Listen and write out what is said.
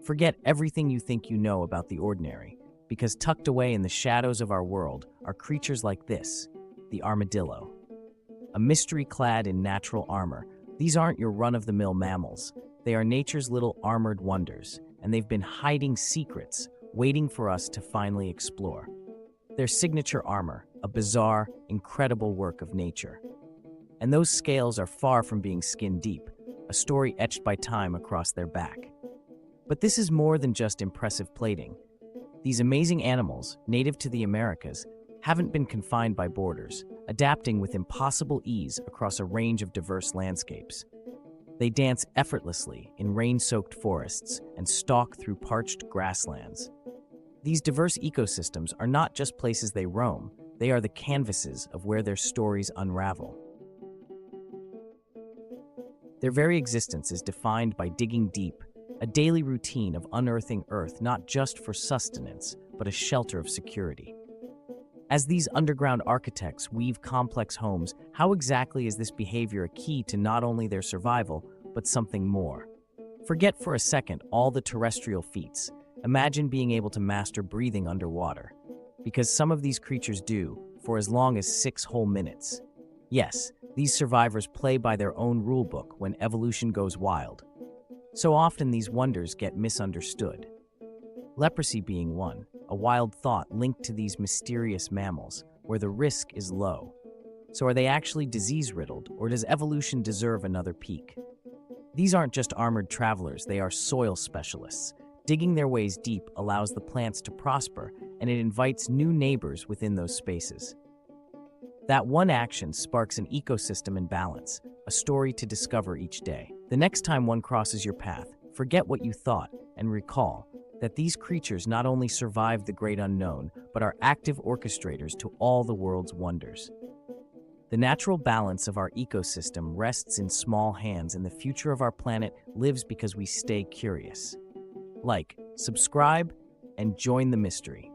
Forget everything you think you know about the ordinary, because tucked away in the shadows of our world are creatures like this, the armadillo. A mystery clad in natural armor, these aren't your run-of-the-mill mammals. They are nature's little armored wonders, and they've been hiding secrets, waiting for us to finally explore. Their signature armor, a bizarre, incredible work of nature. And those scales are far from being skin deep, a story etched by time across their back. But this is more than just impressive plating. These amazing animals, native to the Americas, haven't been confined by borders, adapting with impossible ease across a range of diverse landscapes. They dance effortlessly in rain-soaked forests and stalk through parched grasslands. These diverse ecosystems are not just places they roam, they are the canvases of where their stories unravel. Their very existence is defined by digging deep, a daily routine of unearthing Earth not just for sustenance, but a shelter of security. As these underground architects weave complex homes, how exactly is this behavior a key to not only their survival, but something more? Forget for a second all the terrestrial feats. Imagine being able to master breathing underwater. Because some of these creatures do, for as long as 6 whole minutes. Yes, these survivors play by their own rulebook when evolution goes wild. So often these wonders get misunderstood. Leprosy being one, a wild thought linked to these mysterious mammals, where the risk is low. So are they actually disease-riddled, or does evolution deserve another peek? These aren't just armored travelers, they are soil specialists. Digging their ways deep allows the plants to prosper, and it invites new neighbors within those spaces. That one action sparks an ecosystem in balance, a story to discover each day. The next time one crosses your path, forget what you thought and recall that these creatures not only survive the great unknown, but are active orchestrators to all the world's wonders. The natural balance of our ecosystem rests in small hands, and the future of our planet lives because we stay curious. Like, subscribe, and join the mystery.